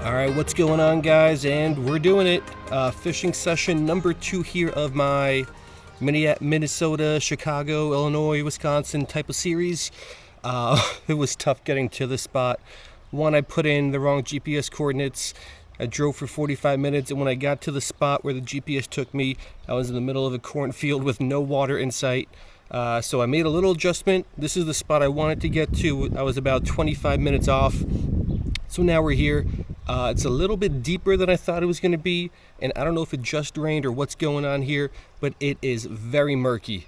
Alright, what's going on, guys? And we're doing it. Fishing session number 2 here of my Minnesota, Chicago, Illinois, Wisconsin type of series. It was tough getting to this spot. One, I put in the wrong GPS coordinates. I drove for 45 minutes, and when I got to the spot where the GPS took me, I was in the middle of a cornfield with no water in sight. So I made a little adjustment. This is the spot I wanted to get to. I was about 25 minutes off. So now we're here. It's a little bit deeper than I thought it was going to be, and I don't know if it just rained or what's going on here, but it is very murky.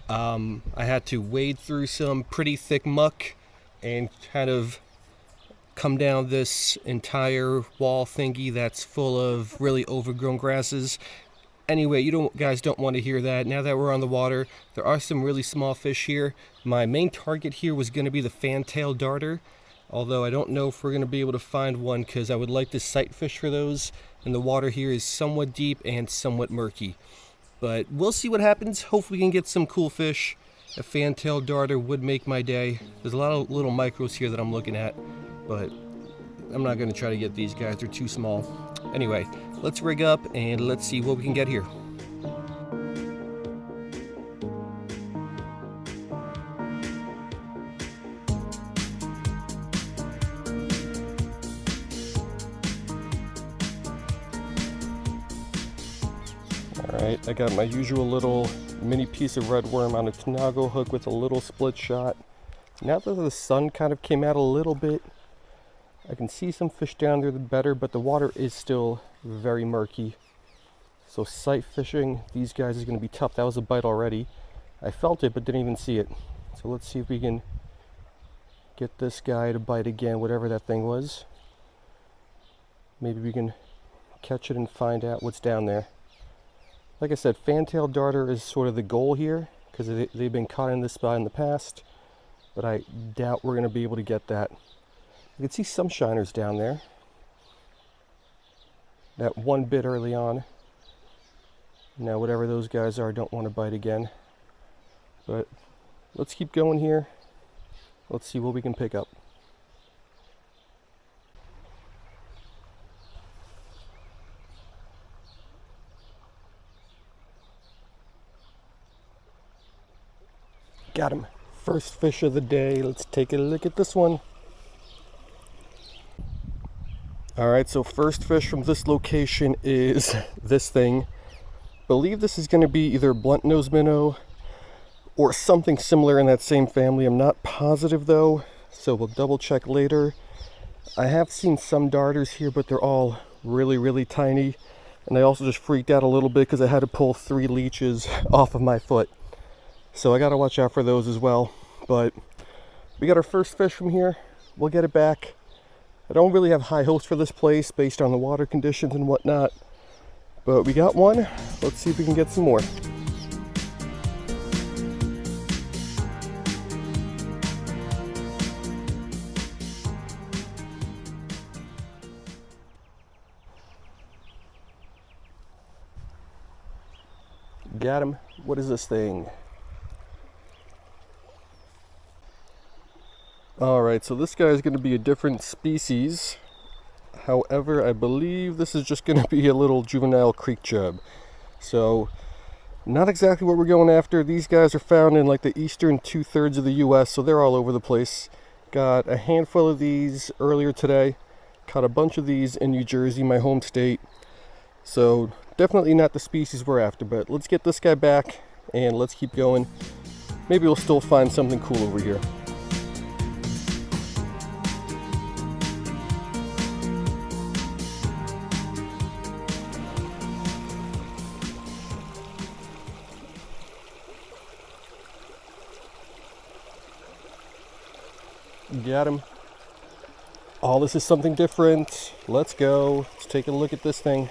I had to wade through some pretty thick muck and kind of come down this entire wall thingy that's full of really overgrown grasses. Anyway, you guys don't want to hear that. Now that we're on the water, there are some really small fish here. My main target here was going to be the fantail darter, although I don't know if we're going to be able to find one because I would like to sight fish for those, and the water here is somewhat deep and somewhat murky. But we'll see what happens. Hopefully we can get some cool fish. A fantail darter would make my day. There's a lot of little micros here that I'm looking at, but I'm not going to try to get these guys. They're too small. Anyway, let's rig up and let's see what we can get here. Alright, I got my usual little mini piece of red worm on a Tanago hook with a little split shot. Now that the sun kind of came out a little bit, I can see some fish down there better, but the water is still very murky. So sight fishing these guys is going to be tough. That was a bite already. I felt it but didn't even see it. So let's see if we can get this guy to bite again, whatever that thing was. Maybe we can catch it and find out what's down there. Like I said, fantail darter is sort of the goal here because they've been caught in this spot in the past, but I doubt we're going to be able to get that. You can see some shiners down there. That one bit early on. Now whatever those guys are, I don't want to bite again. But let's keep going here. Let's see what we can pick up. Got him. First fish of the day. Let's take a look at this one. Alright, so first fish from this location is this thing. Believe this is going to be either blunt nose minnow or something similar in that same family. I'm not positive though, so we'll double check later. I have seen some darters here, but they're all really tiny. And I also just freaked out a little bit because I had to pull 3 leeches off of my foot. So I got to watch out for those as well. But we got our first fish from here. We'll get it back. I don't really have high hopes for this place based on the water conditions and whatnot. But we got one. Let's see if we can get some more. Got him. What is this thing? Alright, so this guy is going to be a different species. However, I believe this is just going to be a little juvenile creek chub. So, not exactly what we're going after. These guys are found in like the eastern 2/3 of the US, so they're all over the place. Got a handful of these earlier today. Caught a bunch of these in New Jersey, my home state. So, definitely not the species we're after, but let's get this guy back and let's keep going. Maybe we'll still find something cool over here. Got him. Oh, this is something different. Let's go. Let's take a look at this thing.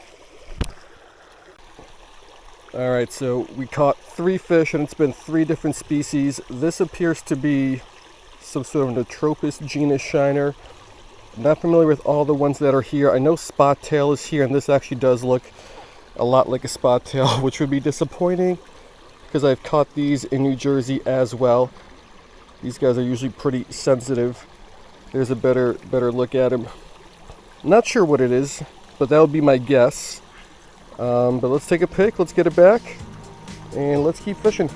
Alright, so we caught 3 fish and it's been 3 different species. This appears to be some sort of Natropus genus shiner. I'm not familiar with all the ones that are here. I know spot tail is here, and this actually does look a lot like a spot tail, which would be disappointing because I've caught these in New Jersey as well. These guys are usually pretty sensitive. There's a better look at him. Not sure what it is, but that would be my guess. But let's take a pic, let's get it back, and let's keep fishing.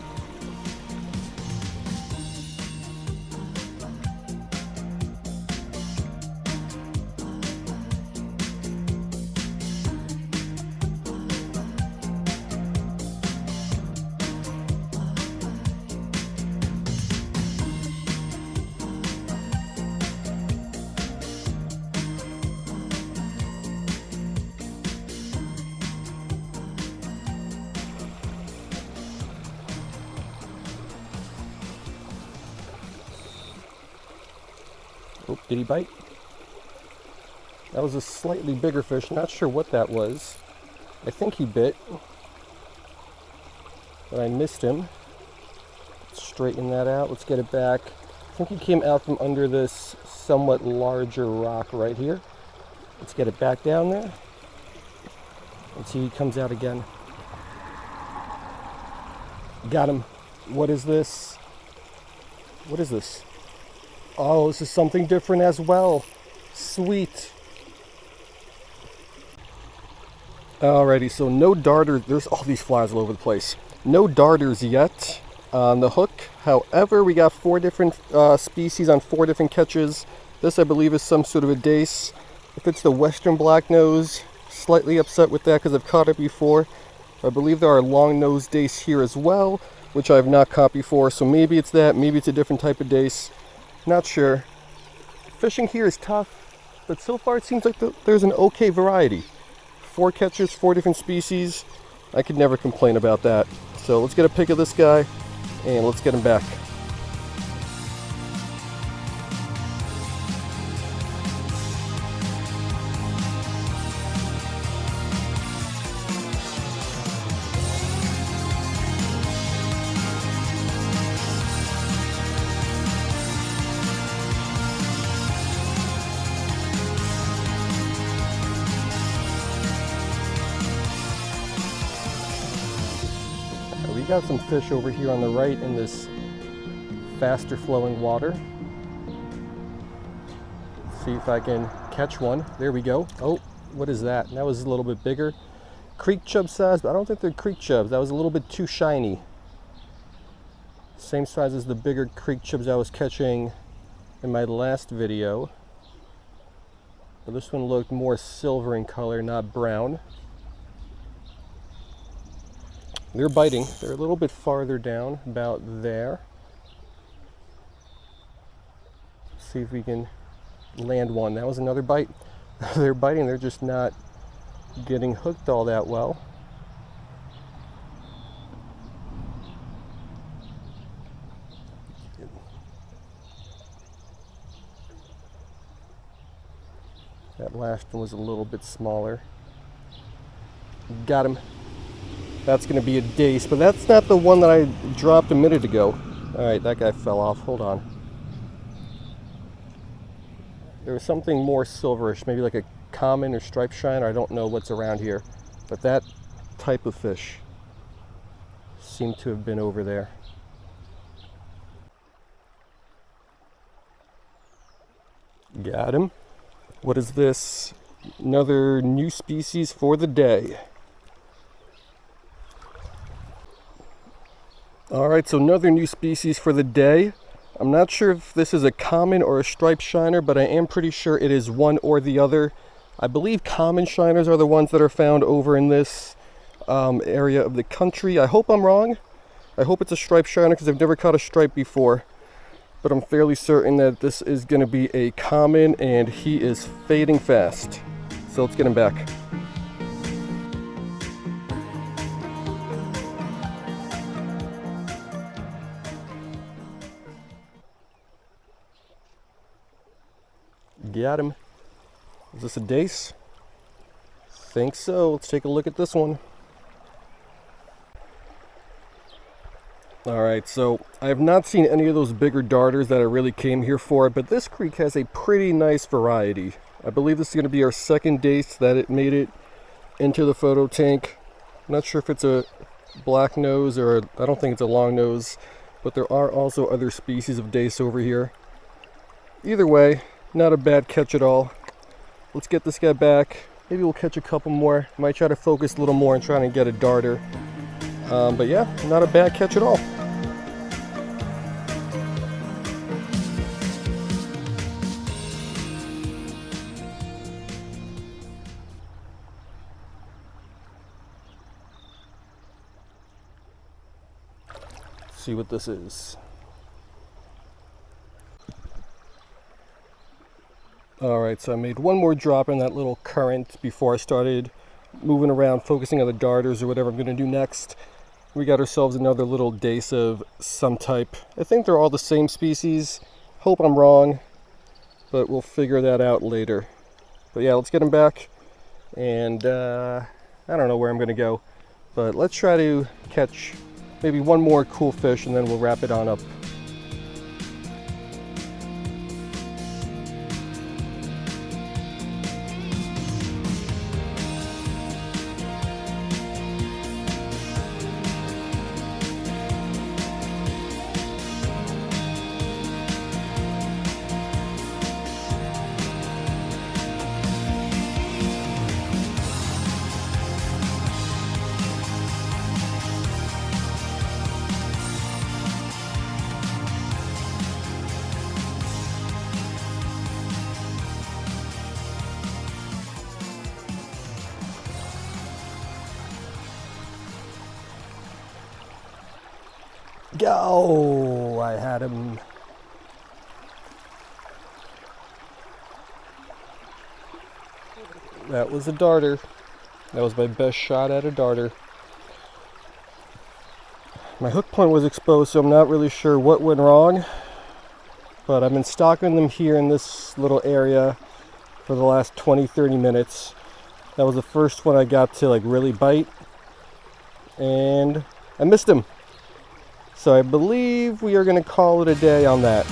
Oh, did he bite? That was a slightly bigger fish. Not sure what that was. I think he bit, but I missed him. Let's straighten that out. Let's get it back. I think he came out from under this somewhat larger rock right here. Let's get it back down there. Let's see if he comes out again. Got him. What is this? What is this? Oh, this is something different as well. Sweet. Alrighty, so no darters. There's all these flies all over the place. No darters yet on the hook. However, we got 4 different species on 4 different catches. This, I believe, is some sort of a dace. If it's the western blacknose, slightly upset with that because I've caught it before. I believe there are long-nosed dace here as well, which I've not caught before. So maybe it's that, maybe it's a different type of dace. Not sure. Fishing here is tough, but so far it seems like there's an okay variety. 4 catches, 4 different species. I could never complain about that. So let's get a pic of this guy and let's get him back. We got some fish over here on the right in this faster flowing water. Let's see if I can catch one. There we go. Oh, what is that? That was a little bit bigger. Creek chub size, but I don't think they're creek chubs. That was a little bit too shiny. Same size as the bigger creek chubs I was catching in my last video. But this one looked more silver in color, not brown. They're biting. They're a little bit farther down, about there. Let's see if we can land one. That was another bite. They're biting, they're just not getting hooked all that well. That last one was a little bit smaller. Got him. That's going to be a dace, but that's not the one that I dropped a minute ago. Alright, that guy fell off. Hold on. There was something more silverish, maybe like a common or striped shiner. I don't know what's around here, but that type of fish seemed to have been over there. Got him. What is this? Another new species for the day. Alright, so another new species for the day. I'm not sure if this is a common or a striped shiner, but I am pretty sure it is one or the other. I believe common shiners are the ones that are found over in this area of the country. I hope I'm wrong. I hope it's a striped shiner because I've never caught a stripe before. But I'm fairly certain that this is going to be a common, and he is fading fast. So let's get him back. Got him. Is this a dace? Think so. Let's take a look at this one. Alright, so I have not seen any of those bigger darters that I really came here for, but this creek has a pretty nice variety. I believe this is going to be our second dace that it made it into the photo tank. I'm not sure if it's a black nose or I don't think it's a long nose, but there are also other species of dace over here. Either way, not a bad catch at all. let's get this guy back. Maybe we'll catch a couple more. Might try to focus a little more and try to get a darter. But yeah, not a bad catch at all. See what this is. Alright, so I made one more drop in that little current before I started moving around, focusing on the darters or whatever I'm going to do next. We got ourselves another little dace of some type. I think they're all the same species. Hope I'm wrong, but we'll figure that out later. But yeah, let's get them back. And I don't know where I'm going to go, but let's try to catch maybe one more cool fish and then we'll wrap it on up. Go! I had him. That was a darter. That was my best shot at a darter. My hook point was exposed, so I'm not really sure what went wrong. But I've been stalking them here in this little area for the last 20-30 minutes. That was the first one I got to like really bite. And I missed him. So I believe we are going to call it a day on that.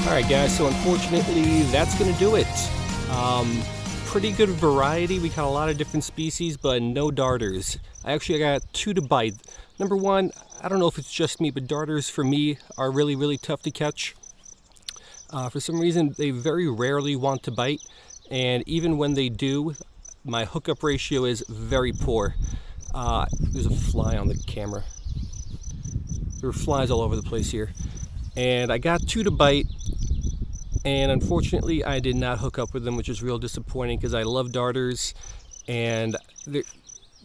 Alright guys, so unfortunately that's going to do it. Pretty good variety. We caught a lot of different species, but no darters. I got 2 to bite. Number one, I don't know if it's just me, but darters for me are really, really tough to catch. For some reason, they very rarely want to bite. And even when they do, my hookup ratio is very poor. There's a fly on the camera. There are flies all over the place here. And I got 2 to bite, and unfortunately I did not hook up with them, which is real disappointing because I love darters. And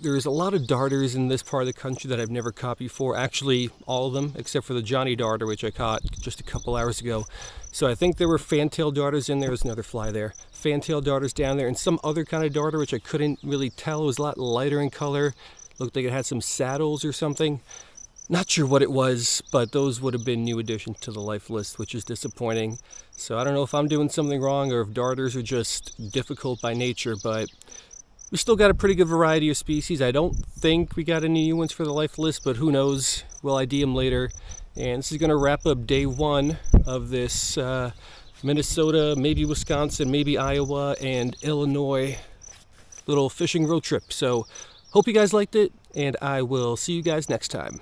there's a lot of darters in this part of the country that I've never caught before. Actually, all of them, except for the Johnny darter, which I caught just a couple hours ago. So I think there were fantail darters in there. There's another fly there. Fantail darters down there, and some other kind of darter, which I couldn't really tell. It was a lot lighter in color. Looked like it had some saddles or something. Not sure what it was, but those would have been new additions to the life list, which is disappointing. So I don't know if I'm doing something wrong or if darters are just difficult by nature, but we still got a pretty good variety of species. I don't think we got any new ones for the life list, but who knows? We'll ID them later. And this is going to wrap up day 1 of this Minnesota, maybe Wisconsin, maybe Iowa, and Illinois little fishing road trip. So hope you guys liked it, and I will see you guys next time.